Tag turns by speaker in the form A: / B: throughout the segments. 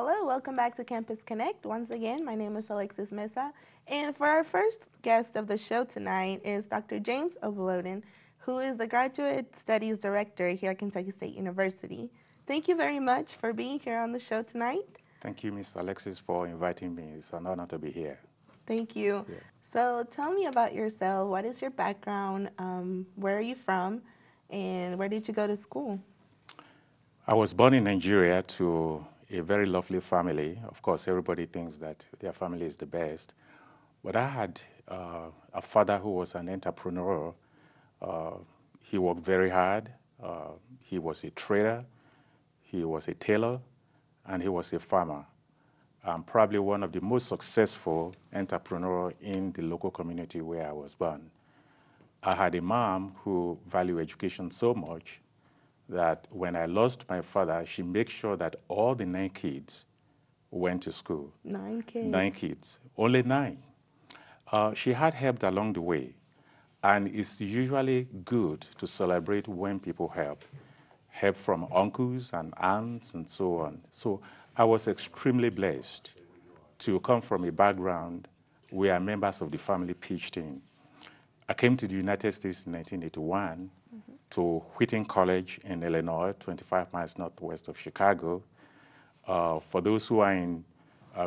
A: Hello, welcome back to Campus Connect. Once again, my name is Alexis Mesa, and for our first guest of the show tonight is Dr. James Overloden, who is the Graduate Studies Director here at Kentucky State University. Thank you very much for being here on the show tonight.
B: Thank you, Ms. Alexis, for inviting me. It's an honor to be here.
A: Thank you.
B: Yeah.
A: So tell me about yourself. What is your background? Where are you from? And where did you go to school?
B: I was born in Nigeria to a very lovely family. Of course, everybody thinks that their family is the best. But I had a father who was an entrepreneur. Uh, he worked very hard. He was a trader, he was a tailor, and he was a farmer. Probably one of the most successful entrepreneurs in the local community where I was born. I had a mom who valued education so much that when I lost my father, she made sure that all the 9 kids went to school.
A: 9 kids.
B: 9 kids, only 9. She had helped along the way, and it's usually good to celebrate when people help from uncles and aunts and so on. So I was extremely blessed to come from a background where members of the family pitched in. I came to the United States in 1981 to Wheaton College in Illinois, 25 miles northwest of Chicago. For those who are in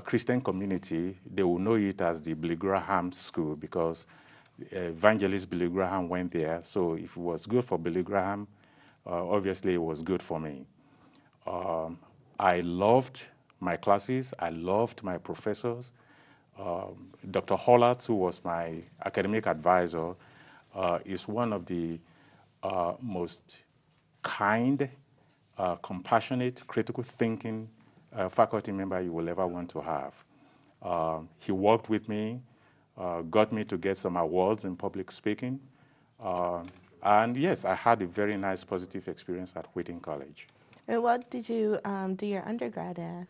B: Christian community, they will know it as the Billy Graham School because evangelist Billy Graham went there. So if it was good for Billy Graham, obviously it was good for me. Um, I loved my classes. I loved my professors. Dr. Hollart, who was my academic advisor, is one of the most kind, compassionate, critical thinking faculty member you will ever want to have. He worked with me, got me to get some awards in public speaking. Uh, and yes, I had a very nice positive experience at Wheaton College.
A: And what did you do your undergrad as?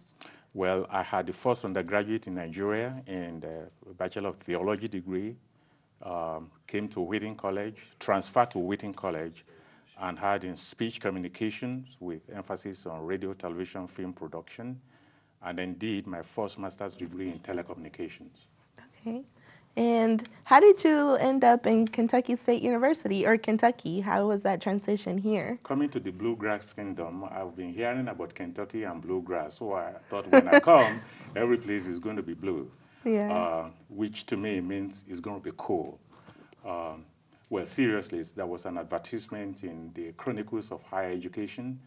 B: Well, I had the first undergraduate in Nigeria and a Bachelor of Theology degree. Came to Wheaton College, transferred to Wheaton College, and had in speech communications with emphasis on radio, television, film production, and then did my first master's degree in telecommunications.
A: Okay. And how did you end up in Kentucky State University or Kentucky? How was that transition here?
B: Coming to the Bluegrass Kingdom, I've been hearing about Kentucky and bluegrass, so I thought when I come, every place is going to be blue,
A: Yeah.
B: which to me means it's going to be cool. Um, well, seriously, there was an advertisement in the Chronicles of Higher Education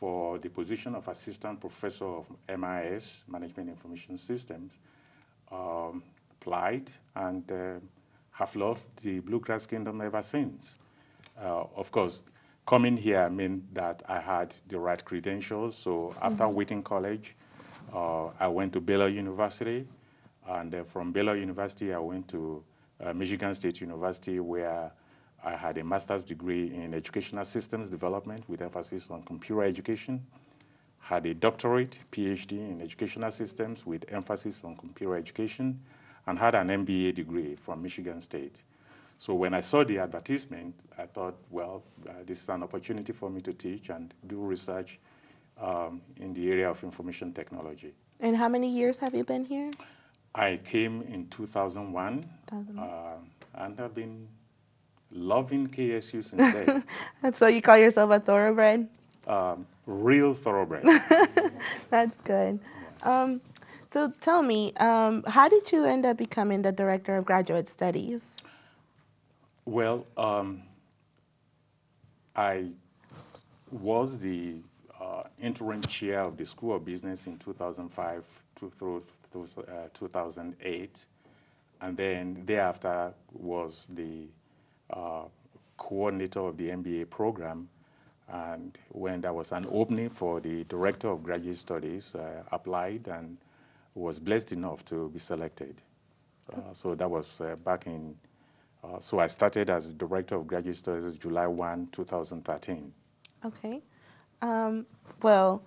B: for the position of Assistant Professor of MIS, Management Information Systems. Um, Applied and have loved the Bluegrass Kingdom ever since. Of course, coming here meant that I had the right credentials. So after Wheaton College, I went to Baylor University, and from Baylor University, I went to Michigan State University, where I had a master's degree in educational systems development with emphasis on computer education, had a doctorate, PhD in educational systems with emphasis on computer education, and had an MBA degree from Michigan State. So when I saw the advertisement, I thought, well, this is an opportunity for me to teach and do research in the area of information technology.
A: And how many years have you been here?
B: I came in 2001, and I've been loving KSU since then.
A: And so you call yourself a thoroughbred?
B: Real thoroughbred.
A: That's good.
B: Yeah.
A: So tell me, how did you end up becoming the Director of Graduate Studies?
B: Well, I was the interim chair of the School of Business in 2005 through 2008, and then thereafter was the coordinator of the MBA program. And when there was an opening for the Director of Graduate Studies, I applied and was blessed enough to be selected. So that was back in, so I started as Director of Graduate Studies July 1, 2013.
A: Okay. Well,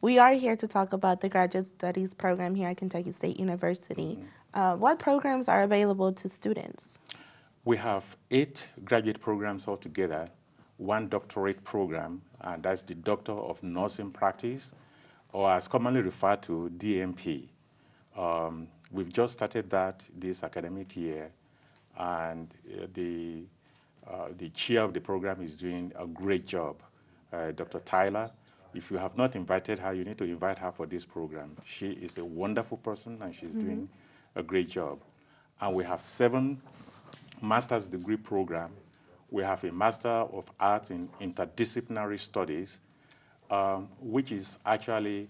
A: we are here to talk about the Graduate Studies program here at Kentucky State University. What programs are available to students?
B: We have 8 graduate programs altogether, 1 doctorate program, and that's the Doctor of Nursing Practice. or as commonly referred to, DMP. We've just started that this academic year, and the chair of the program is doing a great job. Dr. Tyler, if you have not invited her, you need to invite her for this program. She is a wonderful person, and she's doing a great job. And we have 7 master's degree program. We have a Master of Arts in Interdisciplinary Studies, which is actually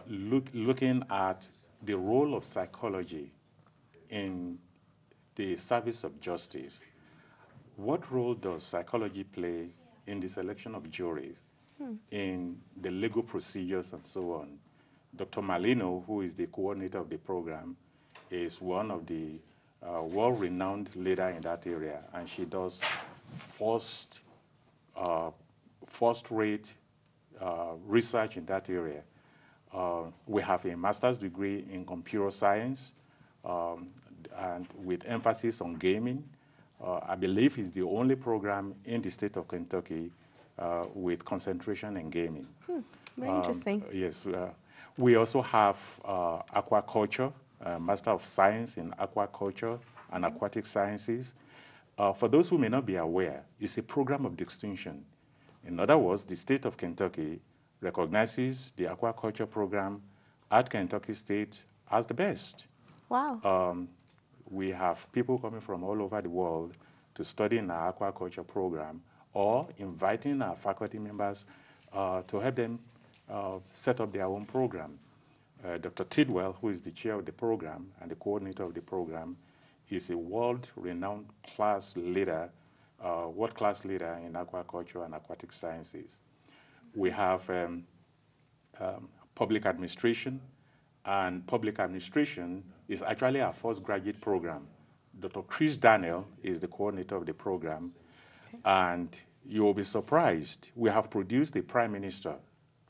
B: looking at the role of psychology in the service of justice. What role does psychology play in the selection of juries, in the legal procedures, and so on? Dr. Malino, who is the coordinator of the program, is one of the world-renowned leader in that area, and she does first-rate research in that area. We have a master's degree in computer science, and with emphasis on gaming. I believe it's the only program in the state of Kentucky with concentration in gaming.
A: Very interesting.
B: Yes. We also have aquaculture, Master of Science in Aquaculture and Aquatic Sciences. For those who may not be aware, it's a program of distinction. In other words, the state of Kentucky recognizes the aquaculture program at Kentucky State as the best.
A: Wow.
B: We have people coming from all over the world to study in our aquaculture program, or inviting our faculty members to help them set up their own program. Dr. Tidwell, who is the chair of the program and the coordinator of the program, is a world-renowned world-class leader in aquaculture and aquatic sciences. We have public administration, and public administration is actually our first graduate program. Dr. Chris Daniel is the coordinator of the program, and you will be surprised. We have produced a prime minister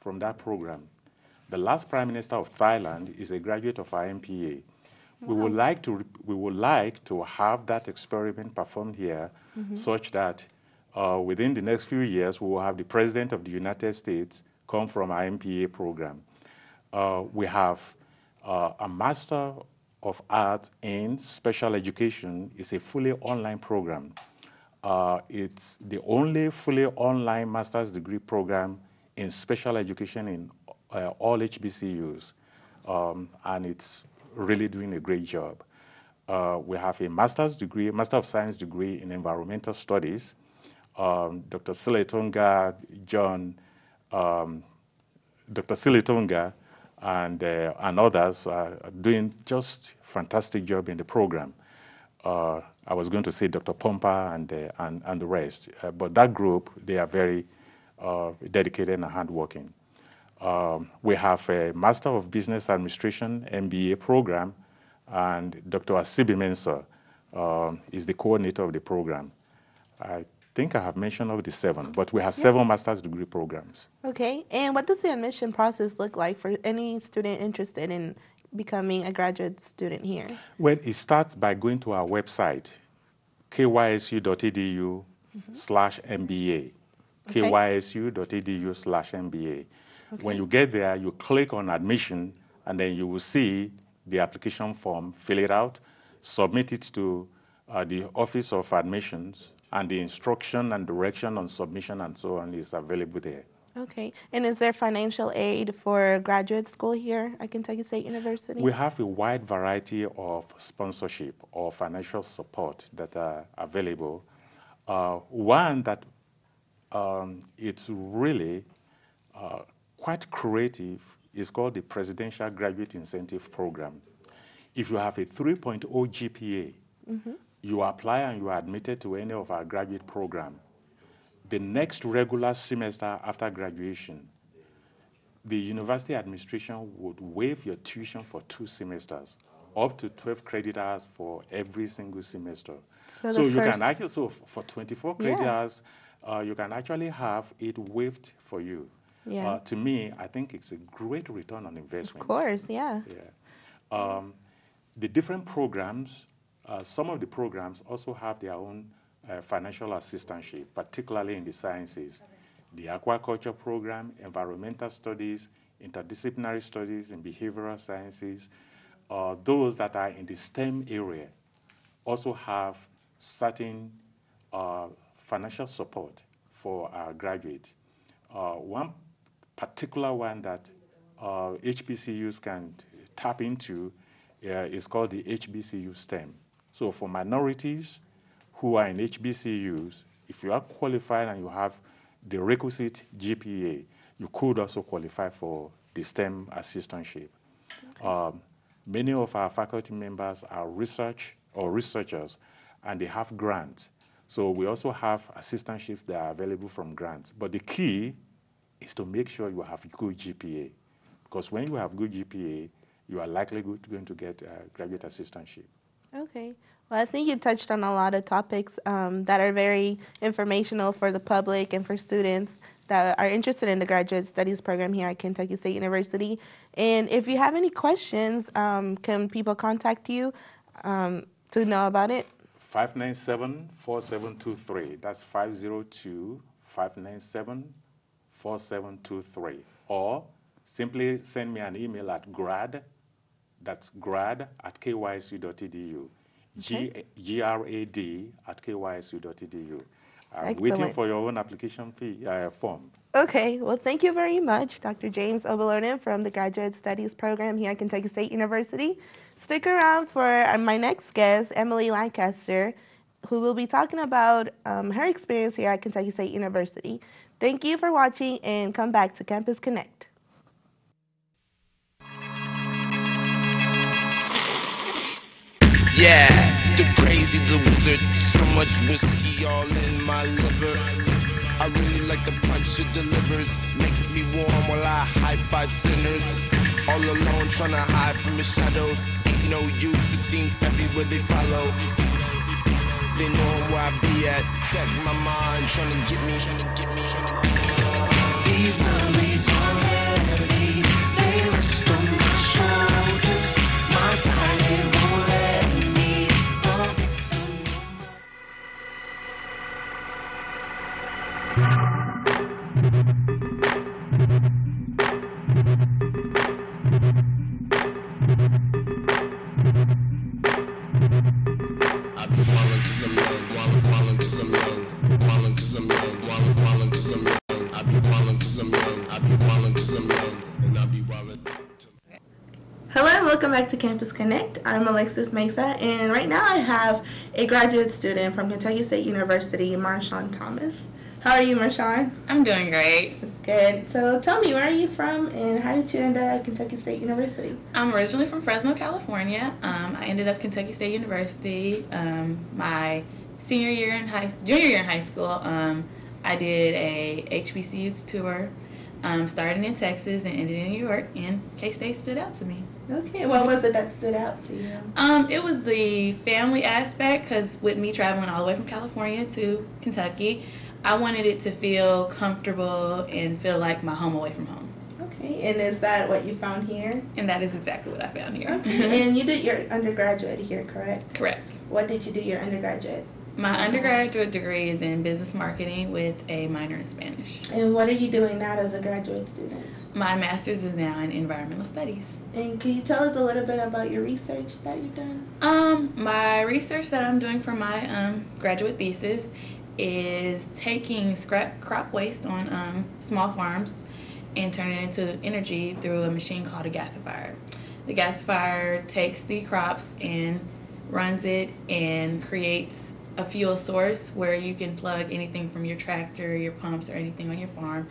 B: from that program. The last prime minister of Thailand is a graduate of our MPA. Wow. We would like to have that experiment performed here, such that within the next few years we will have the president of the United States come from our MPA program. We have a Master of Arts in Special Education. It's a fully online program. It's the only fully online master's degree program in special education in all HBCUs, and it's really doing a great job. We have a master's degree, Master of Science degree in Environmental Studies. Dr. Siletonga Dr. Siletonga and others are doing just fantastic job in the program. I was going to say Dr. Pompa and the rest, but that group, they are very dedicated and hardworking. We have a Master of Business Administration MBA program, and Dr. Asibi Mensah is the coordinator of the program. I think I have mentioned all the 7, but we have 7 master's degree programs.
A: Okay, and what does the admission process look like for any student interested in becoming a graduate student here?
B: Well, it starts by going to our website, kysu.edu/MBA. kysu.edu/MBA. Okay. When you get there, you click on admission, and then you will see the application form, fill it out, submit it to the Office of Admissions, and the instruction and direction on submission and so on is available there.
A: Okay. And is there financial aid for graduate school here at Kentucky State University?
B: We have a wide variety of sponsorship or financial support that are available. One that it's really quite creative is called the Presidential Graduate Incentive Program. If you have a 3.0 GPA, you apply and you are admitted to any of our graduate program. The next regular semester after graduation, the university administration would waive your tuition for 2 semesters, up to 12 credit hours for every single semester. So you can actually, for 24 credit hours, you can actually have it waived for you. Yeah. To me, I think it's a great return on investment.
A: Of course, yeah.
B: The different programs, some of the programs also have their own financial assistantship, particularly in the sciences. The aquaculture program, environmental studies, interdisciplinary studies, in behavioral sciences, those that are in the STEM area also have certain financial support for our graduates. One particular one that HBCUs can tap into is called the HBCU STEM. So for minorities who are in HBCUs, if you are qualified and you have the requisite GPA, you could also qualify for the STEM assistantship. Okay. Many of our faculty members are researchers, and they have grants. So we also have assistantships that are available from grants. But the key is to make sure you have good GPA, because when you have good GPA, you are likely going to get a graduate assistantship.
A: Okay. Well, I think you touched on a lot of topics that are very informational for the public and for students that are interested in the graduate studies program here at Kentucky State University. And if you have any questions, can people contact you to know about it?
B: 597-4723. That's 502-597-4723. Or simply send me an email at grad, that's grad at kysu.edu. Okay. GRAD at kysu.edu. I'm waiting for your own application form.
A: Okay. Well, thank you very much, Dr. James Obelonen from the Graduate Studies Program here at Kentucky State University. Stick around for my next guest, Emily Lancaster, who will be talking about her experience here at Kentucky State University. Thank you for watching, and come back to Campus Connect.
C: Yeah, the crazy, the wizard, so much whiskey all in my liver. I really like the punch it delivers, makes me warm while I high-five sinners. All alone trying to hide from the shadows, ain't no use, it seems everywhere they follow. They know where I be at, set my mind, trying to get me. These memories are heavy, they rest on my shoulders, my pride it won't let me forget them no more. I've been wildin' 'cause I'm young, wildin' 'cause I'm young, wildin' 'cause I'm young, wildin' 'cause I'm young. I've been wildin' 'cause I'm young, I've been wildin' 'cause I'm young, and I'll be wildin'.
A: Hello and welcome back to Campus Connect. I'm Alexis Mesa, and right now I have a graduate student from Kentucky State University, Marshawn Thomas. How are you, Marshawn?
D: I'm doing great.
A: That's good. So tell me, where are you from, and how did you end up at Kentucky State University?
D: I'm originally from Fresno, California. I ended up Kentucky State University my junior year in high school. I did a HBCU tour, starting in Texas and ended in New York, and K-State stood out to me.
A: Okay, what was it that stood out to you?
D: It was the family aspect, because with me traveling all the way from California to Kentucky, I wanted it to feel comfortable and feel like my home away from home.
A: Okay, and is that what you found here?
D: And that is exactly what I found here.
A: Okay, and you did your undergraduate here, correct?
D: Correct.
A: What did you do your undergraduate?
D: My undergraduate degree is in business marketing with a minor in Spanish.
A: And what are you doing now as a graduate student?
D: My master's is now in environmental studies.
A: And can you tell us a little bit about your research that you've done?
D: My research that I'm doing for my graduate thesis is taking scrap crop waste on small farms and turning it into energy through a machine called a gasifier. The gasifier takes the crops and runs it and creates a fuel source where you can plug anything from your tractor, your pumps, or anything on your farm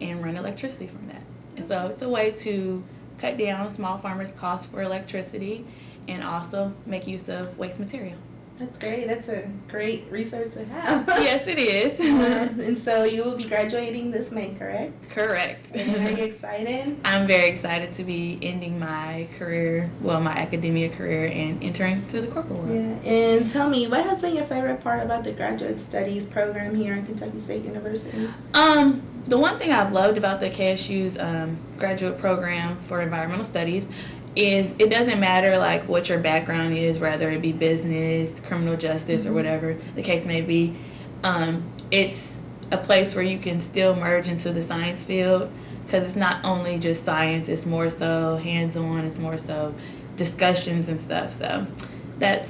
D: and run electricity from that. And so it's a way to cut down small farmers' costs for electricity and also make use of waste material.
A: That's great. That's a great resource to have.
D: Yes, it is.
A: And so you will be graduating this May, correct?
D: Correct.
A: And are you excited?
D: I'm very excited to be ending my career, well, my academia career, and entering to the corporate world.
A: Yeah. And tell me, what has been your favorite part about the graduate studies program here at Kentucky State University?
D: The one thing I've loved about the KSU's graduate program for environmental studies is it doesn't matter like what your background is, whether it be business, criminal justice, or whatever the case may be. It's a place where you can still merge into the science field because it's not only just science, it's more so hands-on, it's more so discussions and stuff. So that's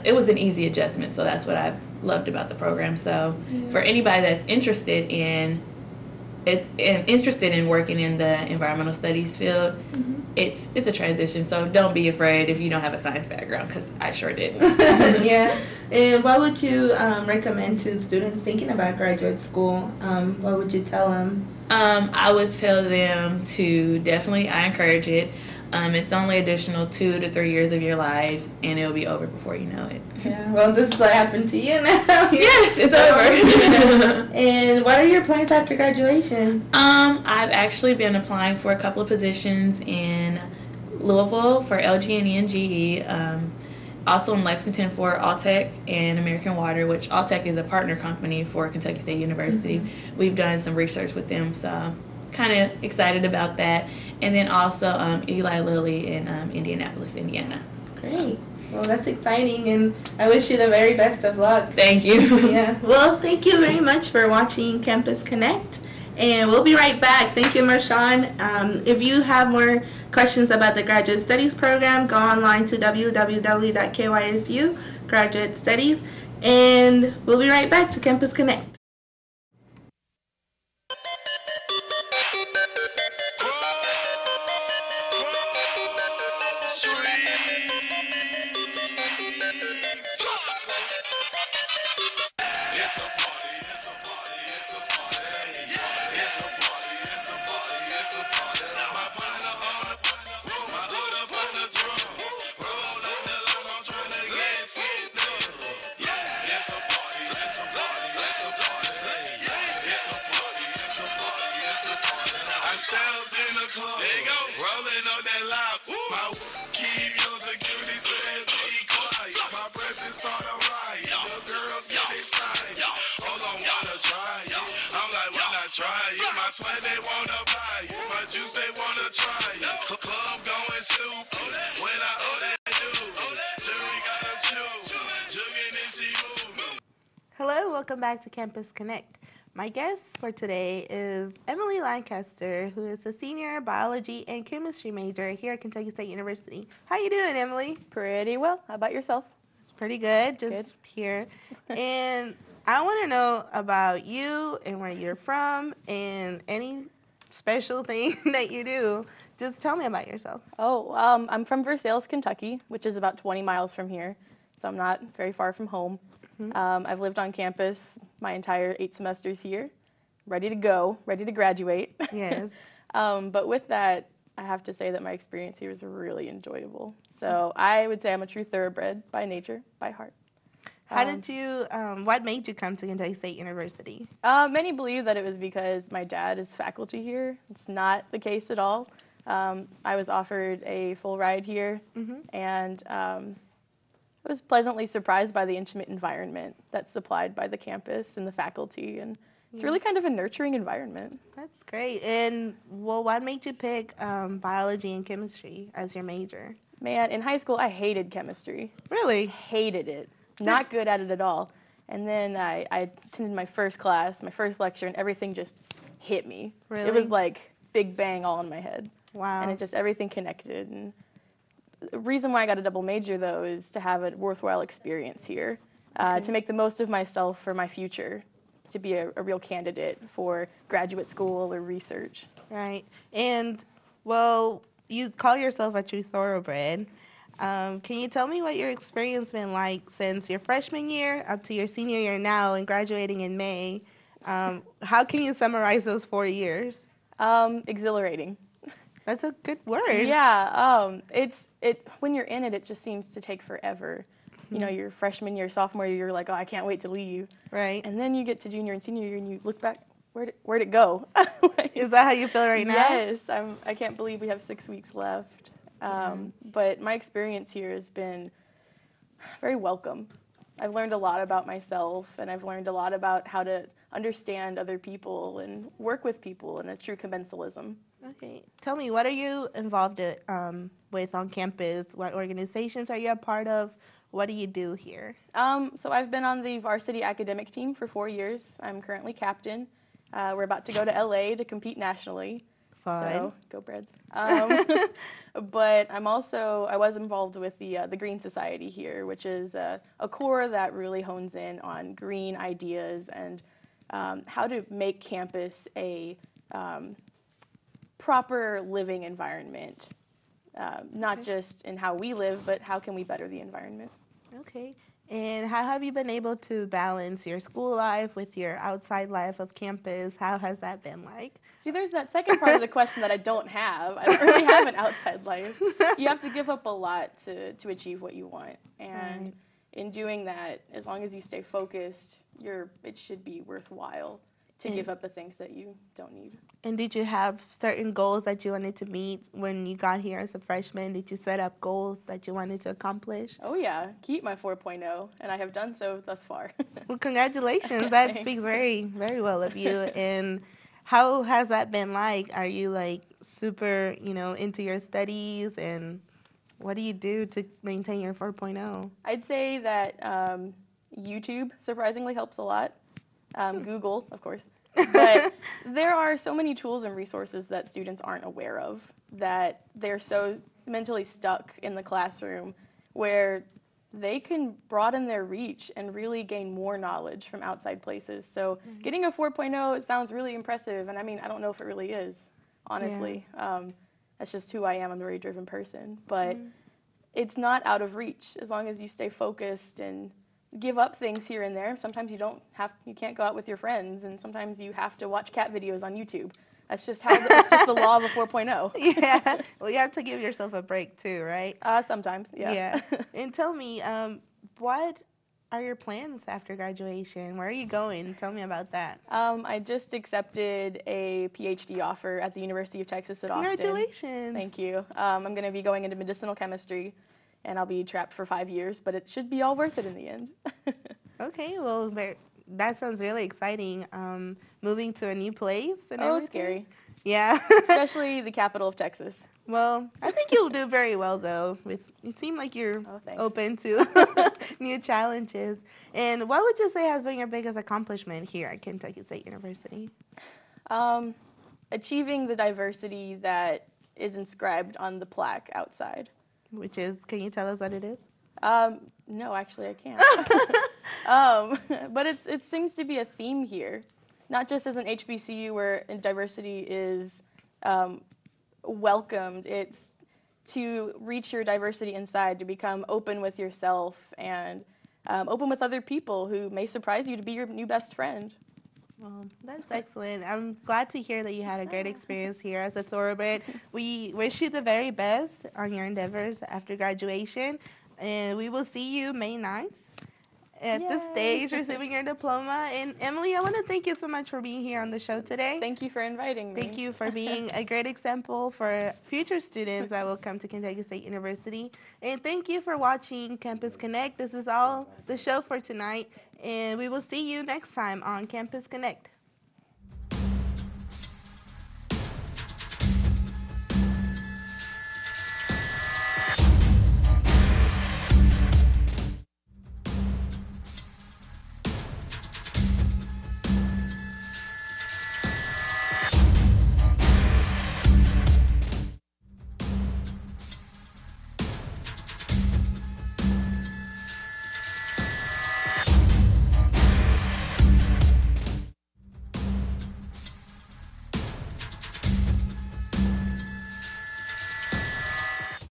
D: it was an easy adjustment. So that's what I loved about the program. So for anybody that's interested in working in the environmental studies field, it's a transition. So don't be afraid if you don't have a science background, because I sure didn't.
A: Yeah. And what would you recommend to students thinking about graduate school? What would you tell them?
D: I would tell them to definitely, I encourage it. It's only additional 2 to 3 years of your life, and it'll be over before you know it.
A: Yeah, well, this is what happened to you now.
D: Yes, it's over.
A: And what are your plans after graduation?
D: I've actually been applying for a couple of positions in Louisville for LG&E and GE. Also in Lexington for Alltech and American Water, which Alltech is a partner company for Kentucky State University. We've done some research with them, so kind of excited about that. And then also Eli Lilly in Indianapolis, Indiana.
A: Great. Well, that's exciting, and I wish you the very best of luck.
D: Thank you.
A: Yeah. Well, thank you very much for watching Campus Connect, and we'll be right back. Thank you, Marshawn. If you have more questions about the Graduate Studies program, go online to www.kysu Graduate Studies, and we'll be right back to Campus Connect. Hello, welcome back to Campus Connect. My guest for today is Emily Lancaster, who is a senior biology and chemistry major here at Kentucky State University. How you doing, Emily?
E: Pretty well. How about yourself?
A: It's pretty good, just
E: Good.
A: here. And I want to know about you and where you're from and any special thing that you do. Just tell me about yourself.
E: Oh, I'm from Versailles, Kentucky, which is about 20 miles from here, so I'm not very far from home. I've lived on campus my entire 8 semesters here, ready to go, ready to graduate.
A: Yes.
E: But with that, I have to say that my experience here is really enjoyable. So I would say I'm a true thoroughbred by nature, by heart.
A: How did you, what made you come to Kentucky State University?
E: Many believe that it was because my dad is faculty here. It's not the case at all. I was offered a full ride here, and I was pleasantly surprised by the intimate environment that's supplied by the campus and the faculty, and it's really kind of a nurturing environment.
A: That's great. And, well, what made you pick biology and chemistry as your major?
E: Man, in high school, I hated chemistry.
A: Really?
E: Hated it. Not good at it at all. And then I attended my first class, my first lecture, and everything just hit me.
A: Really?
E: It was like Big Bang all in my head.
A: Wow.
E: And it just, everything connected. And the reason why I got a double major, though, is to have a worthwhile experience here, to make the most of myself for my future, to be a real candidate for graduate school or research.
A: Right. And, well, you call yourself a true thoroughbred. Can you tell me what your experience been like since your freshman year up to your senior year now and graduating in May? How can you summarize those 4 years?
E: Exhilarating.
A: That's a good word.
E: Yeah. When you're in it, it just seems to take forever. You know, your freshman year, sophomore year, you're like, oh, I can't wait to leave.
A: Right.
E: And then you get to junior and senior year, and you look back, where'd it go?
A: Is that how you feel right now?
E: Yes. I can't believe we have 6 weeks left. But my experience here has been very welcome. I've learned a lot about myself, and I've learned a lot about how to understand other people and work with people in a true commensalism.
A: Okay. Tell me, what are you involved with on campus? What organizations are you a part of? What do you do here?
E: So I've been on the varsity academic team for 4 years. I'm currently captain. We're about to go to LA to compete nationally.
A: Fun.
E: So go Breds. But I was involved with the Green Society here, which is a core that really hones in on green ideas and how to make campus a proper living environment, not just in how we live, but how can we better the environment.
A: Okay. And how have you been able to balance your school life with your outside life of campus? How has that been like?
E: See, there's that second part of the question that I don't have. I don't really have an outside life. You have to give up a lot to achieve what you want. And
A: Right.
E: in doing that, as long as you stay focused, it should be worthwhile to give up the things that you don't need.
A: And did you have certain goals that you wanted to meet when you got here as a freshman? Did you set up goals that you wanted to accomplish?
E: Oh yeah, keep my 4.0, and I have done so thus far.
A: Well, congratulations. That
E: Thanks.
A: speaks very, very well of you. And how has that been like? Are you like super, into your studies? And what do you do to maintain your 4.0?
E: I'd say that YouTube surprisingly helps a lot. Google, of course. But there are so many tools and resources that students aren't aware of, that they're so mentally stuck in the classroom where they can broaden their reach and really gain more knowledge from outside places. So getting a 4.0, it sounds really impressive, and I mean, I don't know if it really is, honestly. That's just who I am. I'm a very driven person. But it's not out of reach as long as you stay focused and give up things here and there. Sometimes you can't go out with your friends, and sometimes you have to watch cat videos on YouTube. That's just the law of a 4.0.
A: Yeah. Well, you have to give yourself a break too, right?
E: Sometimes, yeah.
A: And tell me, what are your plans after graduation? Where are you going? Tell me about that.
E: I just accepted a PhD offer at the University of Texas at Austin.
A: Congratulations.
E: Thank you. I'm going to be going into medicinal chemistry, and I'll be trapped for 5 years, but it should be all worth it in the end.
A: Okay, well, that sounds really exciting. Moving to a new place and everything.
E: Scary.
A: Yeah.
E: Especially the capital of Texas.
A: Well, I think you'll do very well, though. You seem like you're open to new challenges. And what would you say has been your biggest accomplishment here at Kentucky State University?
E: Achieving the diversity that is inscribed on the plaque outside.
A: Which is, can you tell us what it is?
E: No, actually I can't. But it seems to be a theme here, not just as an HBCU where diversity is welcomed. It's to reach your diversity inside, to become open with yourself and open with other people who may surprise you to be your new best friend.
A: Well, that's excellent. I'm glad to hear that you had a great experience here as a thoroughbred. We wish you the very best on your endeavors after graduation, and we will see you May 9th at the stage receiving your diploma. And Emily, I want to thank you so much for being here on the show today.
E: Thank you for inviting me.
A: Thank you for being a great example for future students that will come to Kentucky State University. And thank you for watching Campus Connect. This is all the show for tonight, and we will see you next time on Campus Connect.